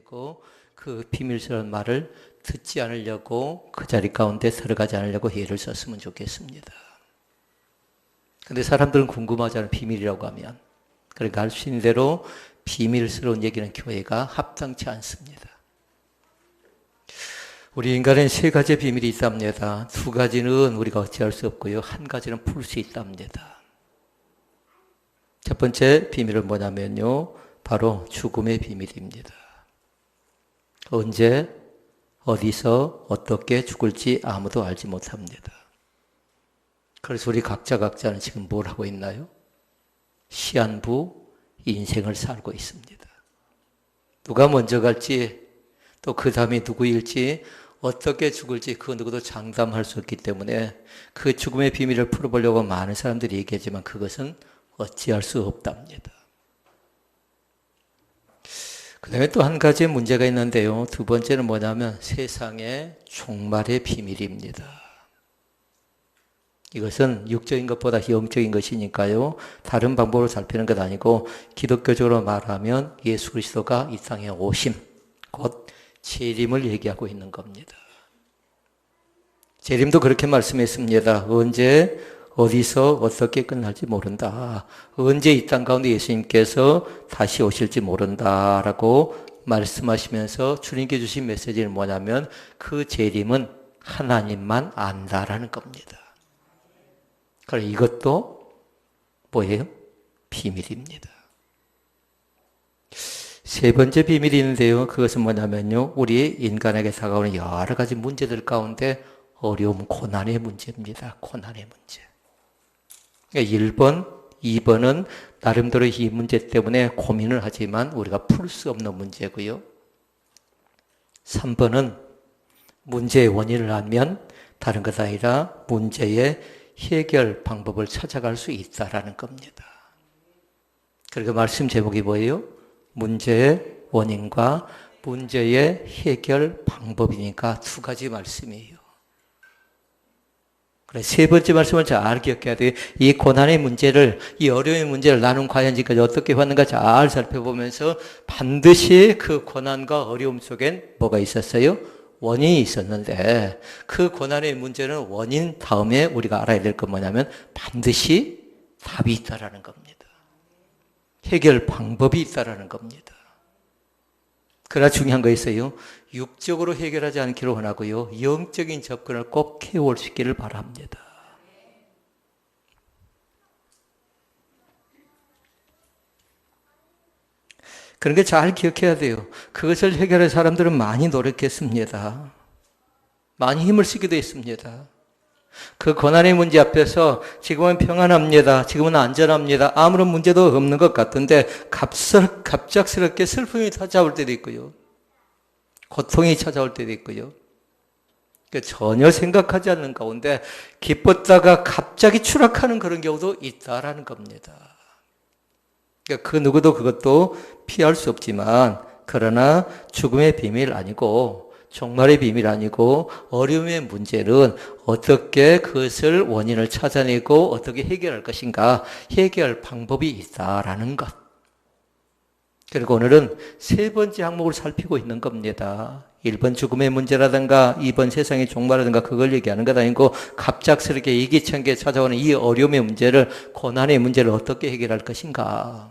되고 그 비밀스러운 말을 듣지 않으려고 그 자리 가운데 들어가지 않으려고 애를 썼으면 좋겠습니다. 근데 사람들은 궁금하잖아요. 비밀이라고 하면. 그러니까 할 수 있는 대로 비밀스러운 얘기는 교회가 합당치 않습니다. 우리 인간은 세 가지의 비밀이 있답니다. 두 가지는 우리가 어찌할 수 없고요. 한 가지는 풀 수 있답니다. 첫 번째 비밀은 뭐냐면요. 바로 죽음의 비밀입니다. 언제, 어디서, 어떻게 죽을지 아무도 알지 못합니다. 그래서 우리 각자는 지금 뭘 하고 있나요? 시한부 인생을 살고 있습니다. 누가 먼저 갈지, 또 그 다음에 누구일지, 어떻게 죽을지 그 누구도 장담할 수 없기 때문에 그 죽음의 비밀을 풀어보려고 많은 사람들이 얘기하지만 그것은 어찌할 수 없답니다. 그 다음에 또 한 가지 문제가 있는데요. 두 번째는 뭐냐면 세상의 종말의 비밀입니다. 이것은 육적인 것보다 영적인 것이니까요. 다른 방법으로 살피는 것 아니고 기독교적으로 말하면 예수 그리스도가 이 땅에 오심, 곧 재림을 얘기하고 있는 겁니다. 재림도 그렇게 말씀했습니다. 언제, 어디서, 어떻게 끝날지 모른다. 언제 이 땅 가운데 예수님께서 다시 오실지 모른다라고 말씀하시면서 주님께 주신 메시지는 뭐냐면 그 재림은 하나님만 안다라는 겁니다. 그래 이것도 뭐예요? 비밀입니다. 세 번째 비밀이 있는데요. 그것은 뭐냐면요. 우리 인간에게 다가오는 여러 가지 문제들 가운데 어려움, 고난의 문제입니다. 고난의 문제. 그러니까 1번, 2번은 나름대로 이 문제 때문에 고민을 하지만 우리가 풀 수 없는 문제고요. 3번은 문제의 원인을 알면 다른 것 아니라 문제의 해결 방법을 찾아갈 수 있다라는 겁니다. 그리고 말씀 제목이 뭐예요? 문제의 원인과 문제의 해결 방법이니까 두 가지 말씀이에요. 그래, 세 번째 말씀을 잘 기억해야 돼요. 이 고난의 문제를, 이 어려움의 문제를 나는 과연 지금까지 어떻게 봤는가 잘 살펴보면서 반드시 그 고난과 어려움 속엔 뭐가 있었어요? 원인이 있었는데 그 고난의 문제는 원인 다음에 우리가 알아야 될 건 뭐냐면 반드시 답이 있다라는 겁니다. 해결 방법이 있다라는 겁니다. 그러나 중요한 거 있어요. 육적으로 해결하지 않기를 원하고요. 영적인 접근을 꼭 해올 수 있기를 바랍니다. 그런 게 잘 기억해야 돼요. 그것을 해결할 사람들은 많이 노력했습니다. 많이 힘을 쓰기도 했습니다. 그 고난의 문제 앞에서 지금은 평안합니다. 지금은 안전합니다. 아무런 문제도 없는 것 같은데 갑작스럽게 슬픔이 찾아올 때도 있고요. 고통이 찾아올 때도 있고요. 전혀 생각하지 않는 가운데 기뻤다가 갑자기 추락하는 그런 경우도 있다라는 겁니다. 그 누구도 그것도 피할 수 없지만 그러나 죽음의 비밀 아니고 종말의 비밀 아니고 어려움의 문제는 어떻게 그것을 원인을 찾아내고 어떻게 해결할 것인가 해결 방법이 있다라는 것. 그리고 오늘은 세 번째 항목을 살피고 있는 겁니다. 1번 죽음의 문제라든가 2번 세상의 종말이라든가 그걸 얘기하는 것 아니고 갑작스럽게 이기천게 찾아오는 이 어려움의 문제를 고난의 문제를 어떻게 해결할 것인가.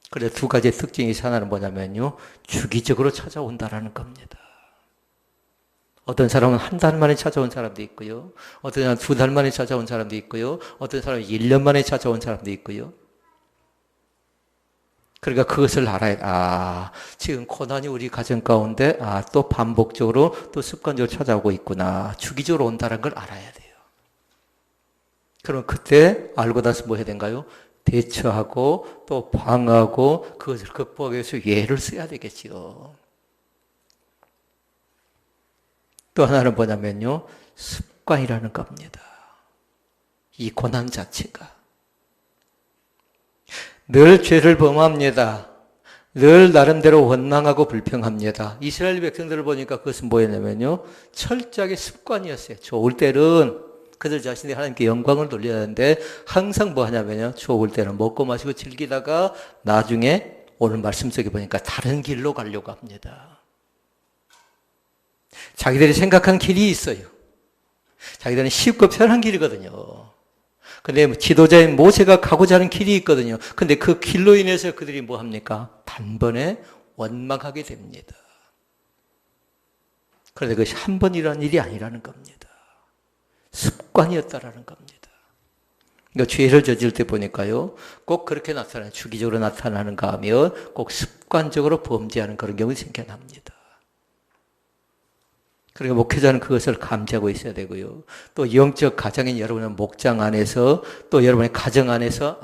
그래 두 가지의 특징이 하나는 뭐냐면요. 주기적으로 찾아온다라는 겁니다. 어떤 사람은 한 달 만에 찾아온 사람도 있고요. 어떤 사람은 2달 만에 찾아온 사람도 있고요. 어떤 사람은 1년 만에 찾아온 사람도 있고요. 그러니까 그것을 알아야 지금 고난이 우리 가정 가운데 또 반복적으로 또 습관적으로 찾아오고 있구나. 주기적으로 온다는 걸 알아야 돼요. 그럼 그때 알고 나서 뭐 해야 된가요? 대처하고 또 방어하고 그것을 극복하기 위해서 예를 써야 되겠지요. 또 하나는 뭐냐면요. 습관이라는 겁니다. 이 고난 자체가. 늘 죄를 범합니다. 늘 나름대로 원망하고 불평합니다. 이스라엘 백성들을 보니까 그것은 뭐였냐면요. 철저하게 습관이었어요. 좋을 때는 그들 자신이 하나님께 영광을 돌려야 하는데 항상 뭐 하냐면요. 좋을 때는 먹고 마시고 즐기다가 나중에 오늘 말씀 속에 보니까 다른 길로 가려고 합니다. 자기들이 생각한 길이 있어요. 자기들은 쉽고 편한 길이거든요. 근데 지도자인 모세가 가고자 하는 길이 있거든요. 근데 그 길로 인해서 그들이 뭐 합니까? 단번에 원망하게 됩니다. 그런데 그것이 한 번 일어난 일이 아니라는 겁니다. 습관이었다라는 겁니다. 그러니까 죄를 저질 때 보니까요, 꼭 그렇게 나타나요. 주기적으로 나타나는가 하면 꼭 습관적으로 범죄하는 그런 경우가 생겨납니다. 그러니까 목회자는 그것을 감지하고 있어야 되고요. 또 영적 가정인 여러분의 목장 안에서 또 여러분의 가정 안에서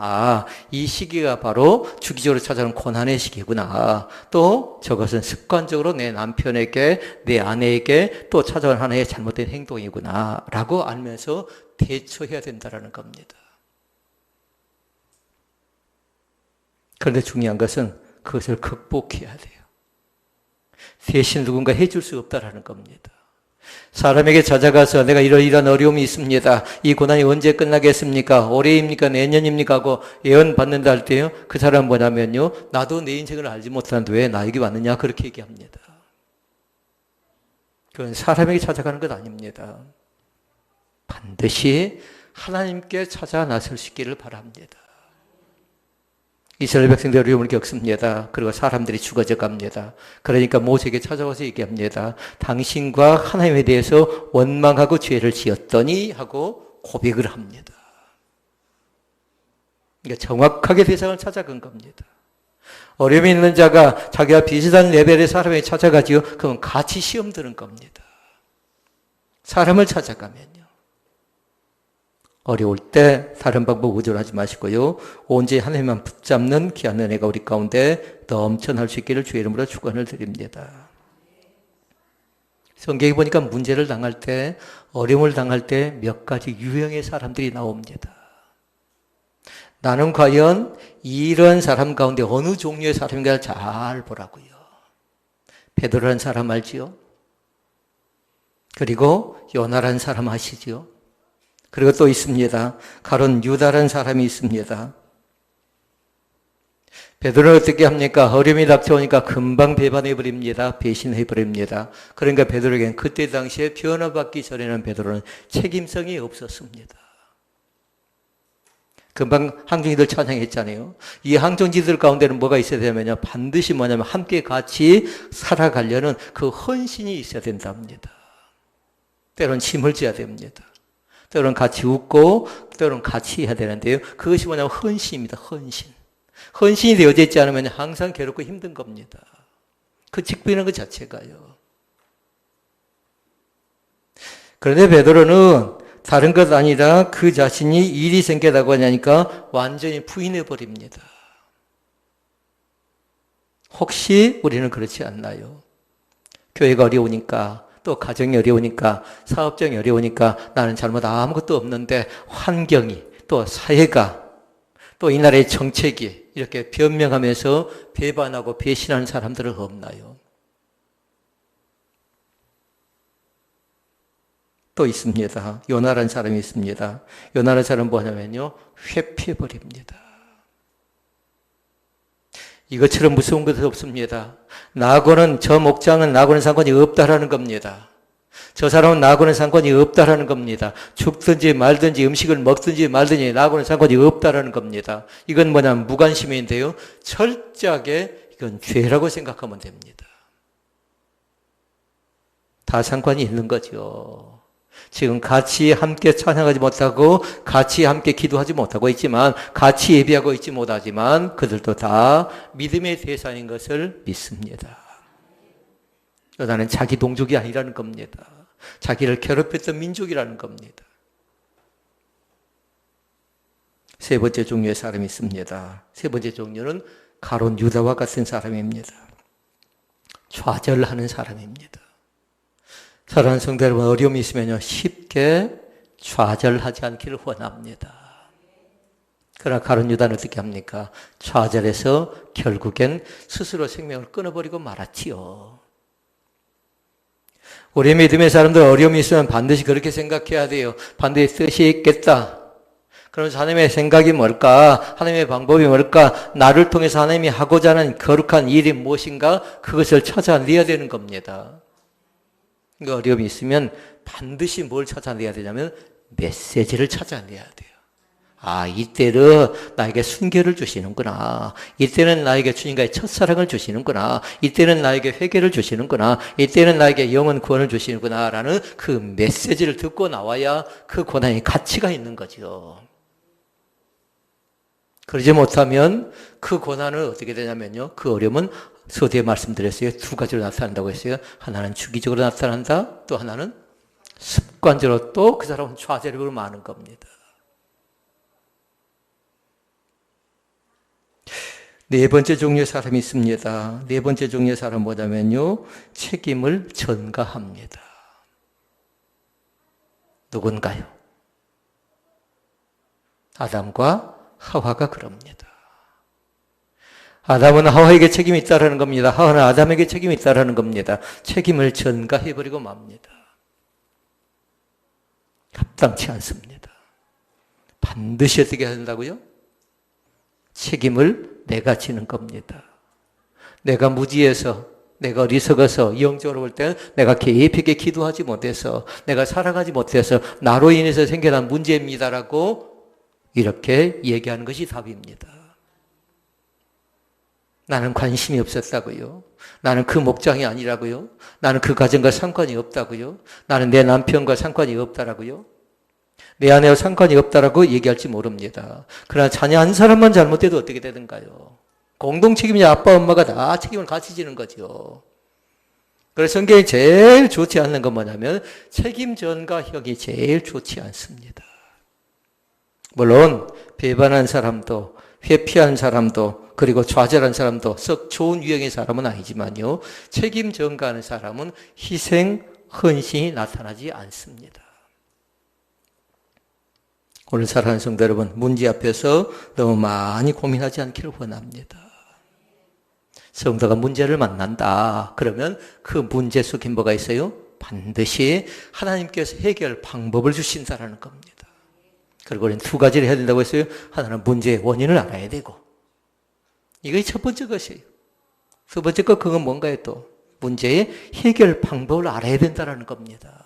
이 시기가 바로 주기적으로 찾아오는 고난의 시기구나. 또 저것은 습관적으로 내 남편에게 내 아내에게 또 찾아오는 하나의 잘못된 행동이구나 라고 알면서 대처해야 된다는 겁니다. 그런데 중요한 것은 그것을 극복해야 돼요. 대신 누군가 해줄 수 없다라는 겁니다. 사람에게 찾아가서 내가 이런 어려움이 있습니다. 이 고난이 언제 끝나겠습니까? 올해입니까? 내년입니까? 하고 예언 받는다 할 때요. 그 사람은 뭐냐면요. 나도 내 인생을 알지 못하는데 왜 나에게 왔느냐? 그렇게 얘기합니다. 그건 사람에게 찾아가는 것 아닙니다. 반드시 하나님께 찾아 나설 수 있기를 바랍니다. 이스라엘 백성들이 어려움을 겪습니다. 그리고 사람들이 죽어져 갑니다. 그러니까 모세에게 찾아와서 얘기합니다. 당신과 하나님에 대해서 원망하고 죄를 지었더니 하고 고백을 합니다. 그러니까 정확하게 대상을 찾아간 겁니다. 어려움이 있는 자가 자기와 비슷한 레벨의 사람에게 찾아가지요. 그럼 같이 시험 드는 겁니다. 사람을 찾아가면요. 어려울 때 다른 방법 의존하지 마시고요. 온전히 하나님만 붙잡는 귀한 은혜가 우리 가운데 넘쳐날 수 있기를 주의 이름으로 축원을 드립니다. 성경에 보니까 문제를 당할 때, 어려움을 당할 때 몇 가지 유형의 사람들이 나옵니다. 나는 과연 이런 사람 가운데 어느 종류의 사람인가 잘 보라고요. 베드로라는 사람 알지요? 그리고 요나라는 사람 아시지요? 그리고 또 있습니다. 가론 유다라는 사람이 있습니다. 베드로는 어떻게 합니까? 어려움이 닥쳐오니까 금방 배반해버립니다. 배신해버립니다. 그러니까 베드로에게는 그때 당시에 변화받기 전에는 베드로는 책임성이 없었습니다. 금방 항정이들 찬양했잖아요. 이 항정지들 가운데는 뭐가 있어야 되냐면요. 반드시 뭐냐면 함께 같이 살아가려는 그 헌신이 있어야 된답니다. 때로는 힘을 쥐어야 됩니다. 때로는 같이 웃고 때로는 같이 해야 되는데요. 그것이 뭐냐면 헌신입니다. 헌신. 헌신이 되어져 있지 않으면 항상 괴롭고 힘든 겁니다. 그 직분이라는 것 자체가요. 그런데 베드로는 다른 것 아니라 그 자신이 일이 생겨나고 하니까 완전히 부인해 버립니다. 혹시 우리는 그렇지 않나요? 교회가 어려우니까 또 가정이 어려우니까 사업장이 어려우니까 나는 잘못 아무것도 없는데 환경이 또 사회가 또 이 나라의 정책이 이렇게 변명하면서 배반하고 배신하는 사람들은 없나요? 또 있습니다. 요나라는 사람이 있습니다. 요나라는 사람은 뭐냐면요. 회피해버립니다. 이것처럼 무서운 것은 없습니다. 나하고는 저 목장은 나하고는 상관이 없다라는 겁니다. 저 사람은 나하고는 상관이 없다라는 겁니다. 죽든지 말든지 음식을 먹든지 말든지 나하고는 상관이 없다라는 겁니다. 이건 뭐냐면 무관심인데요. 철저하게 이건 죄라고 생각하면 됩니다. 다 상관이 있는 거죠. 지금 같이 함께 찬양하지 못하고 같이 함께 기도하지 못하고 있지만 같이 예배하고 있지 못하지만 그들도 다 믿음의 대상인 것을 믿습니다. 나는 자기 동족이 아니라는 겁니다. 자기를 괴롭혔던 민족이라는 겁니다. 세 번째 종류의 사람이 있습니다. 세 번째 종류는 가론 유다와 같은 사람입니다. 좌절하는 사람입니다. 사랑하는 성도 여러분, 어려움이 있으면요, 쉽게 좌절하지 않기를 원합니다. 그러나 가룟 유다는 어떻게 합니까? 좌절해서 결국엔 스스로 생명을 끊어버리고 말았지요. 우리 믿음의 사람들 어려움이 있으면 반드시 그렇게 생각해야 돼요. 반드시 뜻이 있겠다. 그러면서 하나님의 생각이 뭘까? 하나님의 방법이 뭘까? 나를 통해서 하나님이 하고자 하는 거룩한 일이 무엇인가? 그것을 찾아내야 되는 겁니다. 그 어려움이 있으면 반드시 뭘 찾아내야 되냐면 메시지를 찾아내야 돼요. 아, 이때는 나에게 순결을 주시는구나. 이때는 나에게 주님과의 첫사랑을 주시는구나. 이때는 나에게 회개를 주시는구나. 이때는 나에게 영혼 구원을 주시는구나. 라는 그 메시지를 듣고 나와야 그 고난의 가치가 있는 거죠. 그러지 못하면 그 고난은 어떻게 되냐면요. 그 어려움은 서두에 말씀드렸어요. 두 가지로 나타난다고 했어요. 하나는 주기적으로 나타난다. 또 하나는 습관적으로 또 그 사람은 좌절으로 마는 겁니다. 네 번째 종류의 사람이 있습니다. 네 번째 종류의 사람은 뭐냐면요. 책임을 전가합니다. 누군가요? 아담과 하와가 그럽니다. 아담은 하와에게 책임이 있다라는 겁니다. 하와는 아담에게 책임이 있다라는 겁니다. 책임을 전가해버리고 맙니다. 합당치 않습니다. 반드시 어떻게 해야 된다고요? 책임을 내가 지는 겁니다. 내가 무지해서, 내가 어리석어서, 영적으로 볼 때는 내가 깊게 기도하지 못해서, 내가 살아가지 못해서 나로 인해서 생겨난 문제입니다라고 이렇게 얘기하는 것이 답입니다. 나는 관심이 없었다고요. 나는 그 목장이 아니라고요. 나는 그 가정과 상관이 없다고요. 나는 내 남편과 상관이 없다라고요. 내 아내와 상관이 없다라고 얘기할지 모릅니다. 그러나 자녀 한 사람만 잘못해도 어떻게 되는가요? 공동 책임이 아빠, 엄마가 다 책임을 같이 지는 거죠. 그래서 성경이 제일 좋지 않는 건 뭐냐면 책임 전가형이 제일 좋지 않습니다. 물론 배반한 사람도 회피한 사람도 그리고 좌절한 사람도 썩 좋은 유형의 사람은 아니지만요. 책임 전가하는 사람은 희생, 헌신이 나타나지 않습니다. 오늘 사랑하는 성도 여러분, 문제 앞에서 너무 많이 고민하지 않기를 원합니다. 성도가 문제를 만난다. 그러면 그 문제 속에 뭐가 있어요? 반드시 하나님께서 해결 방법을 주신다라는 겁니다. 그리고 우리는 두 가지를 해야 된다고 했어요. 하나는 문제의 원인을 알아야 되고, 이게 첫 번째 것이에요. 두 번째 것, 그건 뭔가요 또? 문제의 해결 방법을 알아야 된다는 겁니다.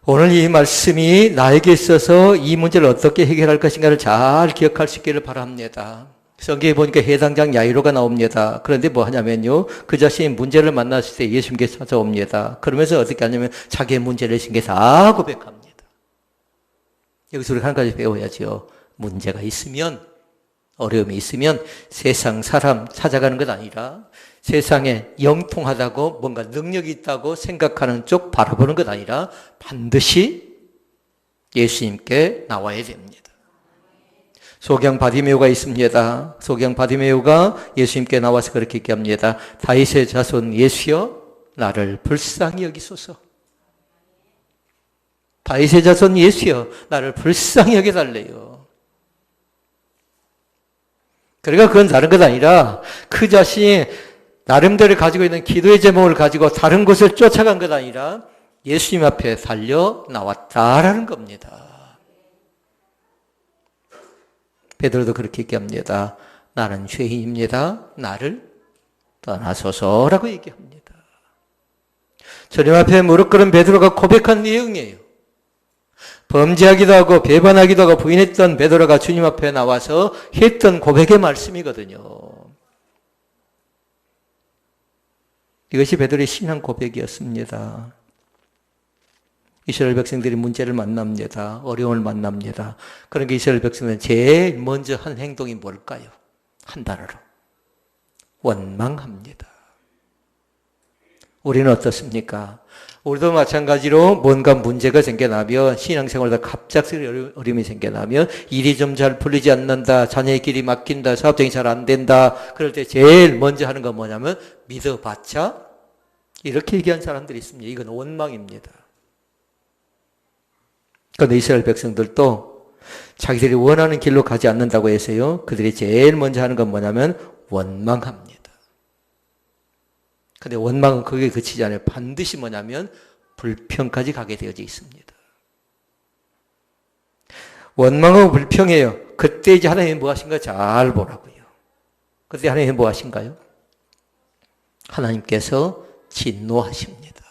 오늘 이 말씀이 나에게 있어서 이 문제를 어떻게 해결할 것인가를 잘 기억할 수 있기를 바랍니다. 성경에 보니까 해당장 야이로가 나옵니다. 그런데 뭐 하냐면요. 그 자신이 문제를 만났을 때 예수님께 찾아옵니다. 그러면서 어떻게 하냐면 자기의 문제를 예수님께 다 고백합니다. 여기서 우리가 한 가지 배워야죠. 문제가 있으면, 어려움이 있으면 세상 사람 찾아가는 것 아니라 세상에 영통하다고 뭔가 능력이 있다고 생각하는 쪽 바라보는 것 아니라 반드시 예수님께 나와야 됩니다. 소경 바디메오가 있습니다. 소경 바디메오가 예수님께 나와서 그렇게 얘기합니다. 다윗의 자손 예수여 나를 불쌍히 여기소서. 다윗의 자손 예수여 나를 불쌍히 여겨달래요. 그러니까 그건 다른 것 아니라 그 자신이 나름대로 가지고 있는 기도의 제목을 가지고 다른 곳을 쫓아간 것 아니라 예수님 앞에 달려 나왔다라는 겁니다. 베드로도 그렇게 얘기합니다. 나는 죄인입니다. 나를 떠나소서라고 얘기합니다. 주님 앞에 무릎 꿇은 베드로가 고백한 내용이에요. 범죄하기도 하고 배반하기도 하고 부인했던 베드로가 주님 앞에 나와서 했던 고백의 말씀이거든요. 이것이 베드로의 신앙 고백이었습니다. 이스라엘 백성들이 문제를 만납니다. 어려움을 만납니다. 그러니까 이스라엘 백성들은 제일 먼저 한 행동이 뭘까요? 한 단어로. 원망합니다. 우리는 어떻습니까? 우리도 마찬가지로 뭔가 문제가 생겨나면 신앙생활에서 갑작스레 어려움이 생겨나면 일이 좀 잘 풀리지 않는다. 자녀의 길이 막힌다. 사업적이 잘 안 된다. 그럴 때 제일 먼저 하는 건 뭐냐면 믿어봤자 이렇게 얘기한 사람들이 있습니다. 이건 원망입니다. 그런데 이스라엘 백성들도 자기들이 원하는 길로 가지 않는다고 해서요. 그들이 제일 먼저 하는 건 뭐냐면 원망합니다. 근데 원망은 거기에 그치지 않아요. 반드시 뭐냐면 불평까지 가게 되어져 있습니다. 원망하고 불평해요. 그때 이제 하나님이 뭐 하신가 잘 보라고요. 그때 하나님이 뭐 하신가요? 하나님께서 진노하십니다.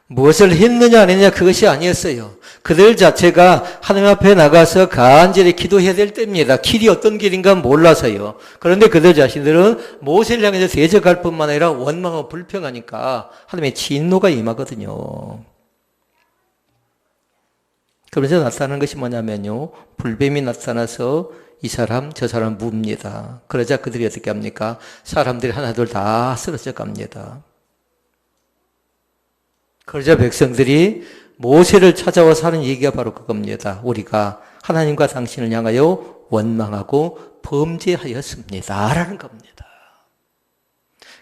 무엇을 했느냐 안 했느냐 그것이 아니었어요. 그들 자체가 하나님 앞에 나가서 간절히 기도해야 될 때입니다. 길이 어떤 길인가 몰라서요. 그런데 그들 자신들은 모세를 향해서 대적할 뿐만 아니라 원망하고 불평하니까 하나님의 진노가 임하거든요. 그러면서 나타나는 것이 뭐냐면요. 불뱀이 나타나서 이 사람 저 사람 묵니다. 그러자 그들이 어떻게 합니까? 사람들이 하나둘 다 쓰러져 갑니다. 그러자 백성들이 모세를 찾아와서 하는 얘기가 바로 그겁니다. 우리가 하나님과 당신을 향하여 원망하고 범죄하였습니다. 라는 겁니다.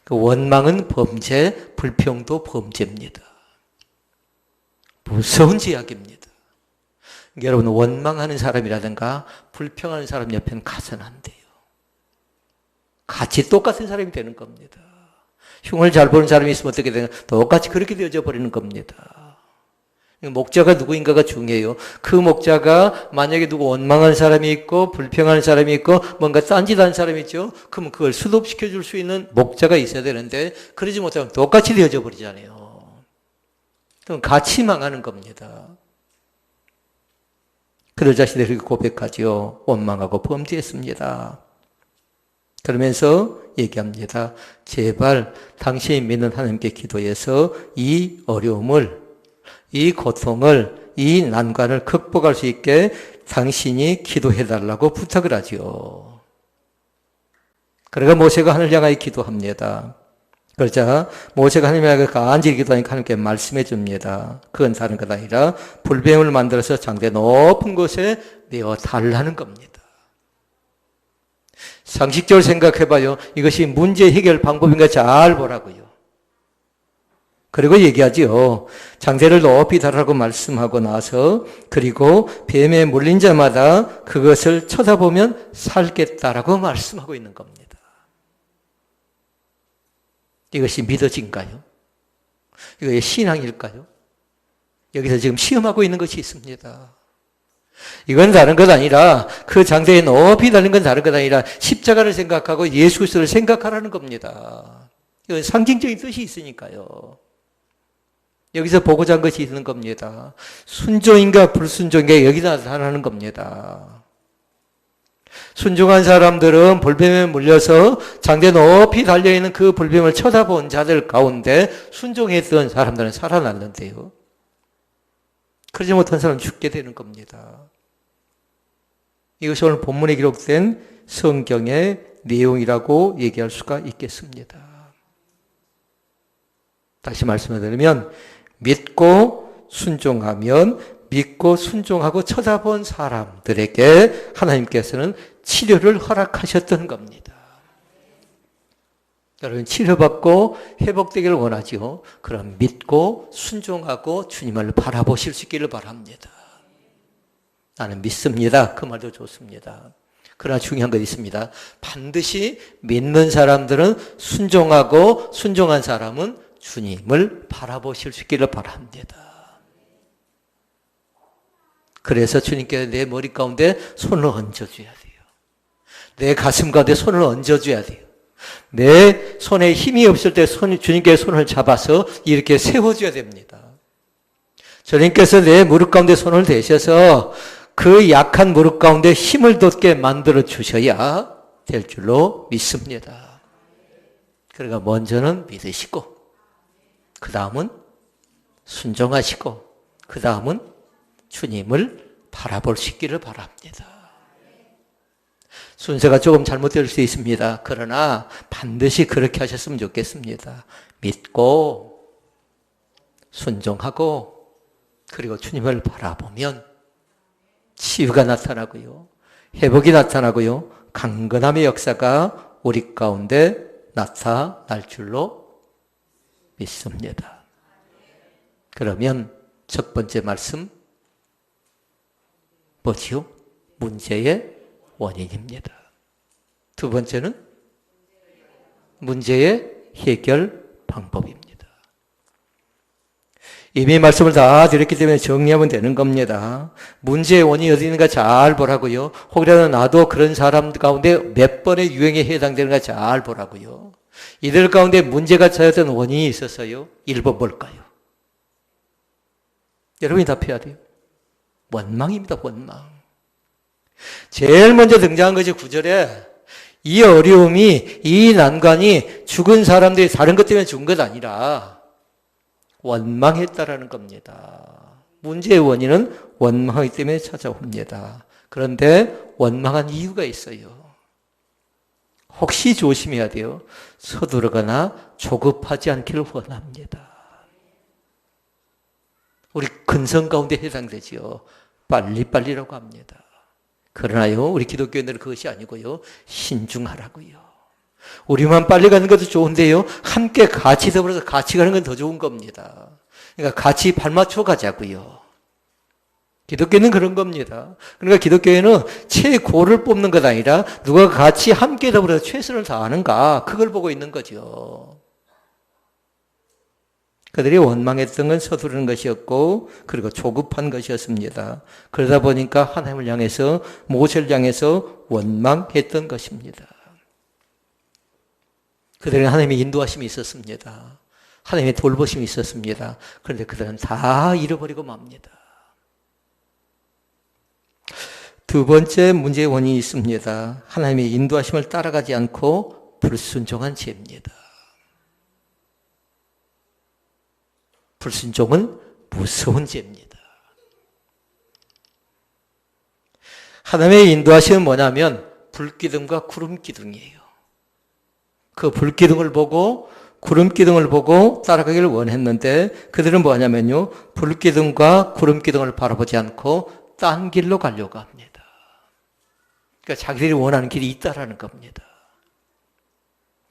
그 원망은 범죄, 불평도 범죄입니다. 무서운 죄악입니다. 여러분 원망하는 사람이라든가 불평하는 사람 옆에는 가서는 안 돼요. 같이 똑같은 사람이 되는 겁니다. 흉을 잘 보는 사람이 있으면 어떻게 되나? 똑같이 그렇게 되어져 버리는 겁니다. 목자가 누구인가가 중요해요. 그 목자가 만약에 누구 원망하는 사람이 있고 불평하는 사람이 있고 뭔가 딴짓하는 사람이 있죠. 그러면 그걸 수습시켜 줄 수 있는 목자가 있어야 되는데 그러지 못하면 똑같이 되어져 버리잖아요. 그럼 같이 망하는 겁니다. 그들 자신들이 그렇게 고백하죠. 원망하고 범죄했습니다. 그러면서 얘기합니다. 제발 당신이 믿는 하나님께 기도해서 이 어려움을, 이 고통을, 이 난관을 극복할 수 있게 당신이 기도해달라고 부탁을 하죠. 그러니까 모세가 하늘 향하여 기도합니다. 그러자 모세가 하나님 향하여 간절히 기도하니까 하나님께 말씀해 줍니다. 그건 다른 것 아니라 불뱀을 만들어서 장대 높은 곳에 내어 달라는 겁니다. 상식적으로 생각해봐요. 이것이 문제 해결 방법인가 잘 보라고요. 그리고 얘기하지요. 장대를 높이 달라고 말씀하고 나서 그리고 뱀에 물린 자마다 그것을 쳐다보면 살겠다라고 말씀하고 있는 겁니다. 이것이 믿어진가요? 이것이 신앙일까요? 여기서 지금 시험하고 있는 것이 있습니다. 이건 다른 것 아니라 그 장대에 높이 달린 건 다른 것 아니라 십자가를 생각하고 예수 그리스도를 생각하라는 겁니다. 이건 상징적인 뜻이 있으니까요. 여기서 보고자 한 것이 있는 겁니다. 순종인가 불순종인가 여기다 나타나는 겁니다. 순종한 사람들은 불뱀에 물려서 장대 높이 달려있는 그 불뱀을 쳐다본 자들 가운데 순종했던 사람들은 살아났는데요. 그러지 못한 사람은 죽게 되는 겁니다. 이것이 오늘 본문에 기록된 성경의 내용이라고 얘기할 수가 있겠습니다. 다시 말씀드리면 믿고 순종하면 믿고 순종하고 쳐다본 사람들에게 하나님께서는 치료를 허락하셨던 겁니다. 여러분 치료받고 회복되기를 원하죠. 그럼 믿고 순종하고 주님을 바라보실 수 있기를 바랍니다. 나는 믿습니다. 그 말도 좋습니다. 그러나 중요한 것이 있습니다. 반드시 믿는 사람들은 순종하고 순종한 사람은 주님을 바라보실 수 있기를 바랍니다. 그래서 주님께 내 머리 가운데 손을 얹어줘야 돼요. 내 가슴 가운데 손을 얹어줘야 돼요. 내 손에 힘이 없을 때 주님께 손을 잡아서 이렇게 세워줘야 됩니다. 주님께서 내 무릎 가운데 손을 대셔서 그 약한 무릎 가운데 힘을 돋게 만들어 주셔야 될 줄로 믿습니다. 그러니까 먼저는 믿으시고 그 다음은 순종하시고 그 다음은 주님을 바라볼 수 있기를 바랍니다. 순서가 조금 잘못될 수 있습니다. 그러나 반드시 그렇게 하셨으면 좋겠습니다. 믿고 순종하고 그리고 주님을 바라보면 치유가 나타나고요. 회복이 나타나고요. 강건함의 역사가 우리 가운데 나타날 줄로 믿습니다. 그러면 첫 번째 말씀 뭐지요? 문제의 원인입니다. 두 번째는 문제의 해결 방법입니다. 이미 말씀을 다 드렸기 때문에 정리하면 되는 겁니다. 문제의 원인이 어디 있는가 잘 보라고요. 혹이라도 나도 그런 사람 가운데 몇 번의 유행에 해당되는가 잘 보라고요. 이들 가운데 문제가 찾았던 원인이 있었어요. 1번 뭘까요? 여러분이 답해야 돼요. 원망입니다. 원망. 제일 먼저 등장한 것이 9절에 이 어려움이, 이 난관이 죽은 사람들이 다른 것 때문에 죽은 것 아니라 원망했다라는 겁니다. 문제의 원인은 원망하기 때문에 찾아옵니다. 그런데 원망한 이유가 있어요. 혹시 조심해야 돼요. 서두르거나 조급하지 않기를 원합니다. 우리 근성 가운데 해당되지요. 빨리빨리라고 합니다. 그러나요, 우리 기독교인들은 그것이 아니고요. 신중하라고요. 우리만 빨리 가는 것도 좋은데요. 함께 같이 더불어서 같이 가는 건 더 좋은 겁니다. 그러니까 같이 발맞춰 가자고요. 기독교는 그런 겁니다. 그러니까 기독교회는 최고를 뽑는 것 아니라 누가 같이 함께 더불어서 최선을 다하는가, 그걸 보고 있는 거죠. 그들이 원망했던 건 서두르는 것이었고, 그리고 조급한 것이었습니다. 그러다 보니까 하나님을 향해서, 모세를 향해서 원망했던 것입니다. 그들은 하나님의 인도하심이 있었습니다. 하나님의 돌보심이 있었습니다. 그런데 그들은 다 잃어버리고 맙니다. 두 번째 문제의 원인이 있습니다. 하나님의 인도하심을 따라가지 않고 불순종한 죄입니다. 불순종은 무서운 죄입니다. 하나님의 인도하심은 뭐냐면 불기둥과 구름기둥이에요. 그 불기둥을 보고 구름기둥을 보고 따라가기를 원했는데 그들은 뭐냐면요, 불기둥과 구름기둥을 바라보지 않고 딴 길로 가려고 합니다. 그러니까 자기들이 원하는 길이 있다라는 겁니다.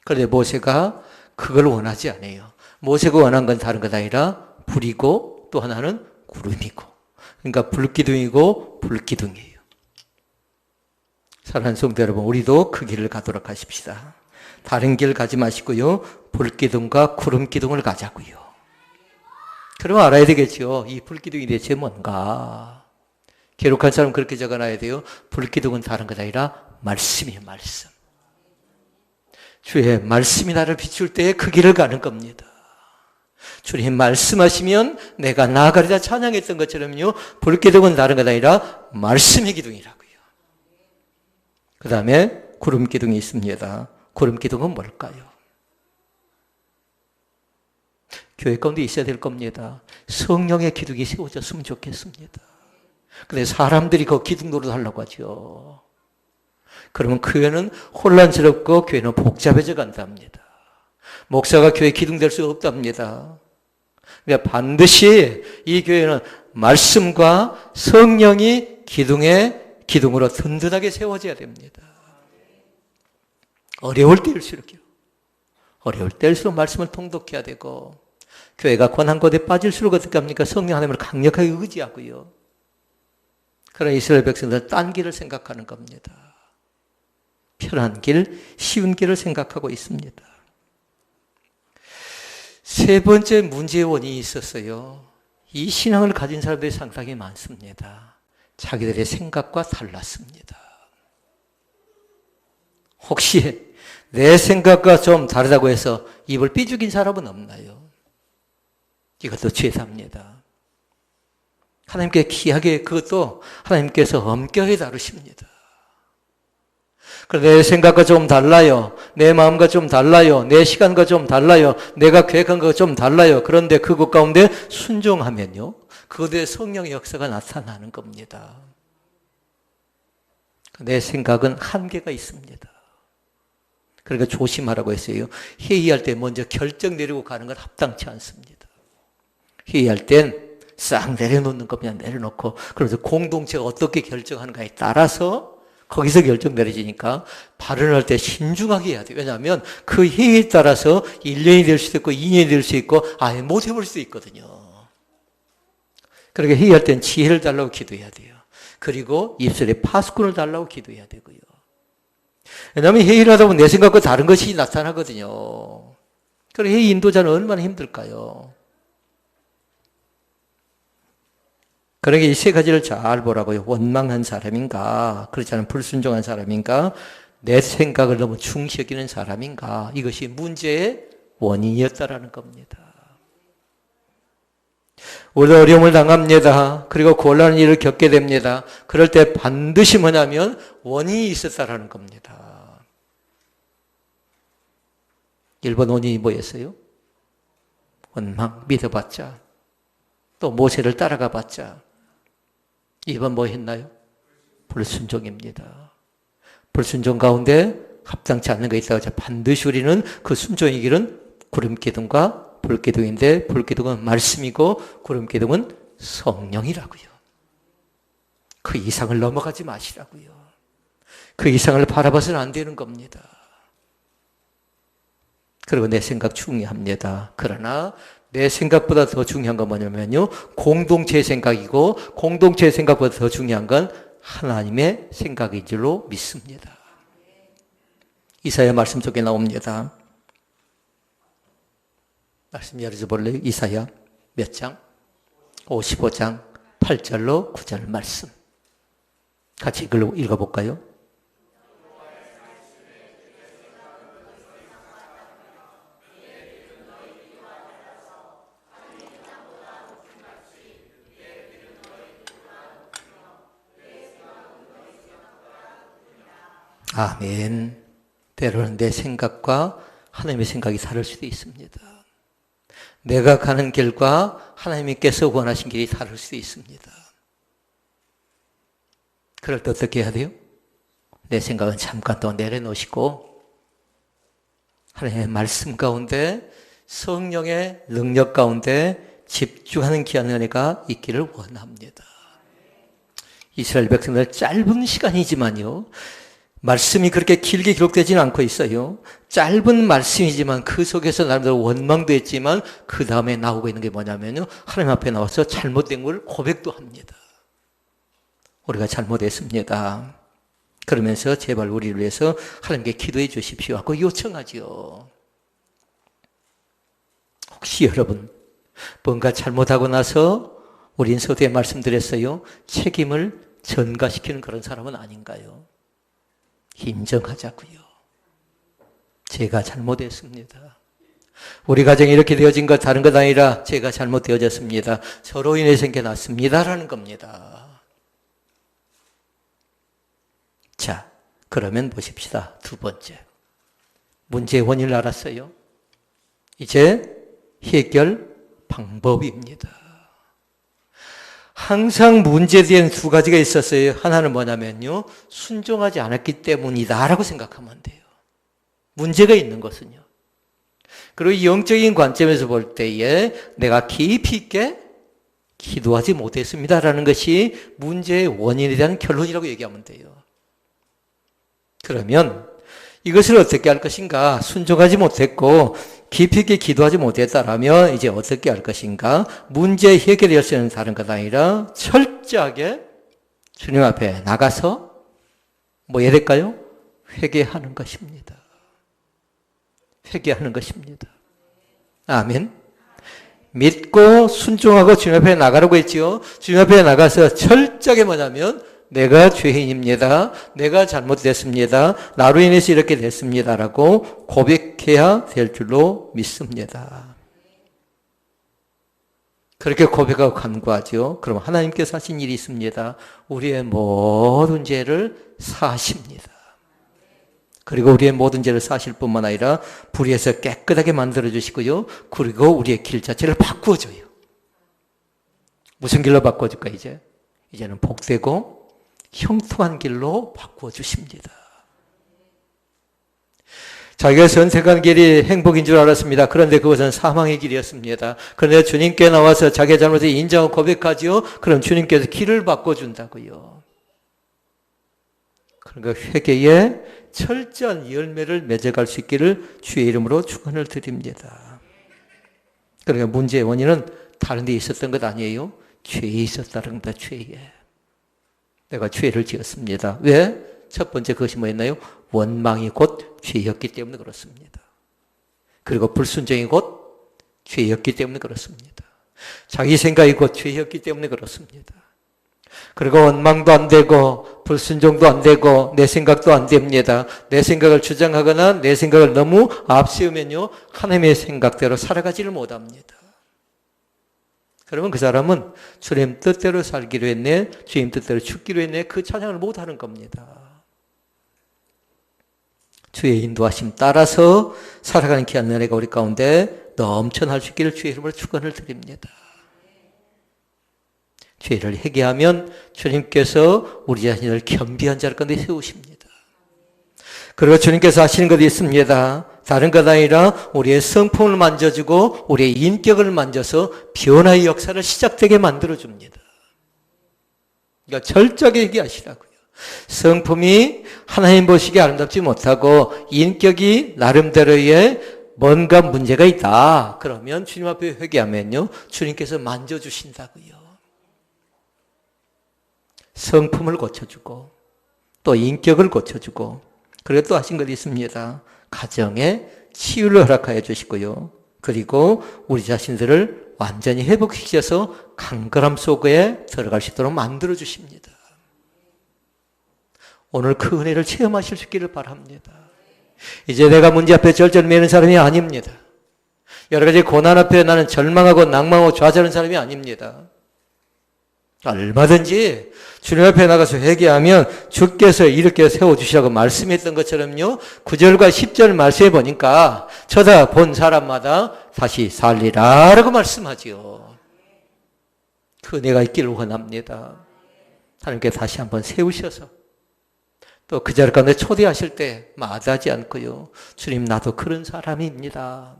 그런데 모세가 그걸 원하지 않아요. 모세가 원한 건 다른 것 아니라 불이고 또 하나는 구름이고, 그러니까 불기둥이고 불기둥이에요. 사랑하는 성도 여러분, 우리도 그 길을 가도록 하십시다. 다른 길 가지 마시고요, 불기둥과 구름기둥을 가자고요. 그럼 알아야 되겠죠. 이 불기둥이 대체 뭔가. 기록한 사람 그렇게 적어놔야 돼요. 불기둥은 다른 것 아니라 말씀이에요. 말씀. 주의 말씀이 나를 비출 때에 그 길을 가는 겁니다. 주님 말씀하시면 내가 나아가리라 찬양했던 것처럼요, 불기둥은 다른 것 아니라 말씀의 기둥이라고요. 그 다음에 구름기둥이 있습니다. 구름기둥은 뭘까요? 교회 가운데 있어야 될 겁니다. 성령의 기둥이 세워졌으면 좋겠습니다. 근데 사람들이 그 기둥 노릇하려고 하죠. 그러면 교회는 혼란스럽고 교회는 복잡해져 간답니다. 목사가 교회 기둥 될 수 없답니다. 그러니까 반드시 이 교회는 말씀과 성령이 기둥으로 든든하게 세워져야 됩니다. 어려울 때일수록요. 어려울 때일수록 말씀을 통독해야 되고, 교회가 고난고대에 빠질수록 어떻게 합니까? 성령 하나님을 강력하게 의지하고요. 그러나 이스라엘 백성들은 딴 길을 생각하는 겁니다. 편한 길, 쉬운 길을 생각하고 있습니다. 세 번째 문제의 원인이 있었어요. 이 신앙을 가진 사람들이 상당히 많습니다. 자기들의 생각과 달랐습니다. 혹시 내 생각과 좀 다르다고 해서 입을 삐죽인 사람은 없나요? 이것도 죄사입니다. 하나님께 귀하게, 그것도 하나님께서 엄격히 다루십니다. 내 생각과 좀 달라요. 내 마음과 좀 달라요. 내 시간과 좀 달라요. 내가 계획한 것과 좀 달라요. 그런데 그것 가운데 순종하면요, 그것에 성령의 역사가 나타나는 겁니다. 내 생각은 한계가 있습니다. 그러니까 조심하라고 했어요. 회의할 때 먼저 결정 내리고 가는 건 합당치 않습니다. 회의할 땐 싹 내려놓는 거 그냥 내려놓고, 그래서 공동체가 어떻게 결정하는가에 따라서 거기서 결정 내려지니까 발언할 때 신중하게 해야 돼요. 왜냐하면 그 회의에 따라서 1년이 될 수도 있고 2년이 될 수 있고 아예 못 해볼 수도 있거든요. 그러니까 회의할 땐 지혜를 달라고 기도해야 돼요. 그리고 입술에 파수꾼을 달라고 기도해야 되고요. 왜냐하면 회의를 하다 보면 내 생각과 다른 것이 나타나거든요. 그래서 회의 인도자는 얼마나 힘들까요? 그러니까 이 세 가지를 잘 보라고요. 원망한 사람인가, 그렇지 않은 불순종한 사람인가, 내 생각을 너무 중시 여기는 사람인가, 이것이 문제의 원인이었다라는 겁니다. 우리도 어려움을 당합니다. 그리고 곤란한 일을 겪게 됩니다. 그럴 때 반드시 뭐냐면 원인이 있었다라는 겁니다. 1번 원인이 뭐였어요? 원망, 믿어봤자, 또 모세를 따라가 봤자. 2번 뭐 했나요? 불순종입니다. 불순종 가운데 합당치 않는 거 있다고 반드시 우리는 그 순종의 길은 구름기둥과 불기둥인데, 불기둥은 말씀이고 구름기둥은 성령이라고요. 그 이상을 넘어가지 마시라고요. 그 이상을 바라봐서는 안 되는 겁니다. 그리고 내 생각 중요합니다. 그러나 내 생각보다 더 중요한 건 뭐냐면요, 공동체의 생각이고, 공동체의 생각보다 더 중요한 건 하나님의 생각인 줄로 믿습니다. 이사야 말씀 속에 나옵니다. 말씀 열어볼래요? 이사야 몇 장? 55장 8절로 9절 말씀. 같이 읽어볼까요? 아멘. 때로는 내 생각과 하나님의 생각이 다를 수도 있습니다. 내가 가는 길과 하나님께서 원하신 길이 다를 수도 있습니다. 그럴 때 어떻게 해야 돼요? 내 생각은 잠깐 더 내려놓으시고 하나님의 말씀 가운데, 성령의 능력 가운데 집중하는 귀한 은혜가 있기를 원합니다. 이스라엘 백성들 짧은 시간이지만요, 말씀이 그렇게 길게 기록되지는 않고 있어요. 짧은 말씀이지만 그 속에서 나름대로 원망도 했지만 그 다음에 나오고 있는 게 뭐냐면요, 하나님 앞에 나와서 잘못된 걸 고백도 합니다. 우리가 잘못했습니다. 그러면서 제발 우리를 위해서 하나님께 기도해 주십시오 하고 요청하죠. 혹시 여러분 뭔가 잘못하고 나서, 우린 서두에 말씀드렸어요, 책임을 전가시키는 그런 사람은 아닌가요? 인정하자고요. 제가 잘못했습니다. 우리 가정이 이렇게 되어진 것 다른 것 아니라 제가 잘못되어졌습니다. 저로 인해 생겨났습니다. 라는 겁니다. 자, 그러면 보십시다. 두 번째. 문제의 원인을 알았어요. 이제 해결 방법입니다. 항상 문제에 대한 두 가지가 있었어요. 하나는 뭐냐면요, 순종하지 않았기 때문이다 라고 생각하면 돼요. 문제가 있는 것은요. 그리고 영적인 관점에서 볼 때에 내가 깊이 있게 기도하지 못했습니다 라는 것이 문제의 원인에 대한 결론이라고 얘기하면 돼요. 그러면 이것을 어떻게 할 것인가? 순종하지 못했고 깊이 있게 기도하지 못했다라면 이제 어떻게 할 것인가? 문제 해결할 수 있는 다른 것 아니라 철저하게 주님 앞에 나가서 뭐 해야 될까요? 회개하는 것입니다. 회개하는 것입니다. 아멘. 믿고 순종하고 주님 앞에 나가라고 했지요. 주님 앞에 나가서 철저하게 뭐냐면 내가 죄인입니다. 내가 잘못됐습니다. 나로 인해서 이렇게 됐습니다라고 고백해야 될 줄로 믿습니다. 그렇게 고백하고 간구하죠. 그럼 하나님께서 하신 일이 있습니다. 우리의 모든 죄를 사하십니다. 그리고 우리의 모든 죄를 사실 뿐만 아니라 불의에서 깨끗하게 만들어주시고요. 그리고 우리의 길 자체를 바꾸어줘요. 무슨 길로 바꿔줄까 이제? 이제는 복되고 형통한 길로 바꾸어주십니다. 자기가 선택한 길이 행복인 줄 알았습니다. 그런데 그것은 사망의 길이었습니다. 그런데 주님께 나와서 자기의 잘못을 인정하고 고백하지요. 그럼 주님께서 길을 바꿔준다고요. 그러니까 회개에 철저한 열매를 맺어갈 수 있기를 주의 이름으로 축원을 드립니다. 그러니까 문제의 원인은 다른 데 있었던 것 아니에요. 죄에 있었다는 겁니다. 죄에. 내가 죄를 지었습니다. 왜? 첫 번째 그것이 뭐였나요? 원망이 곧 죄였기 때문에 그렇습니다. 그리고 불순종이 곧 죄였기 때문에 그렇습니다. 자기 생각이 곧 죄였기 때문에 그렇습니다. 그리고 원망도 안 되고 불순종도 안 되고 내 생각도 안 됩니다. 내 생각을 주장하거나 내 생각을 너무 앞세우면요, 하나님의 생각대로 살아가지를 못합니다. 그러면 그 사람은 주님 뜻대로 살기로 했네, 주님 뜻대로 죽기로 했네, 그 찬양을 못하는 겁니다. 주의 인도하심 따라서 살아가는 귀한 은혜가 우리 가운데 넘쳐날 수 있기를 주의 이름으로 축원을 드립니다. 죄를 회개하면 주님께서 우리 자신을 겸비한 자를 가운데 세우십니다. 그리고 주님께서 하시는 것이 있습니다. 다른 것 아니라 우리의 성품을 만져주고 우리의 인격을 만져서 변화의 역사를 시작되게 만들어줍니다. 그러니까 철저하게 얘기하시라고요. 성품이 하나님 보시기에 아름답지 못하고 인격이 나름대로의 뭔가 문제가 있다. 그러면 주님 앞에 회개하면요, 주님께서 만져주신다고요. 성품을 고쳐주고 또 인격을 고쳐주고, 그리고 또 하신 것이 있습니다. 가정에 치유를 허락하여 주시고요. 그리고 우리 자신들을 완전히 회복시켜서 강건함 속에 들어갈 수 있도록 만들어 주십니다. 오늘 그 은혜를 체험하실 수 있기를 바랍니다. 이제 내가 문제 앞에 절절매는 사람이 아닙니다. 여러 가지 고난 앞에 나는 절망하고 낭망하고 좌절하는 사람이 아닙니다. 얼마든지 주님 앞에 나가서 회개하면 주께서 이렇게 세워주시라고 말씀했던 것처럼요, 9절과 10절 말씀해 보니까 쳐다본 사람마다 다시 살리라 라고 말씀하지요. 그 은혜가 있기를 원합니다. 하나님께 다시 한번 세우셔서 또 그 자리 가운데 초대하실 때 마다하지 않고요, 주님 나도 그런 사람입니다,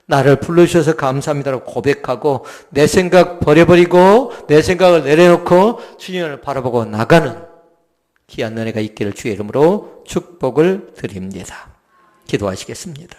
나를 불러주셔서 감사합니다라고 고백하고 내 생각 버려버리고 내 생각을 내려놓고 주님을 바라보고 나가는 귀한 은혜가 있기를 주의 이름으로 축복을 드립니다. 기도하시겠습니다.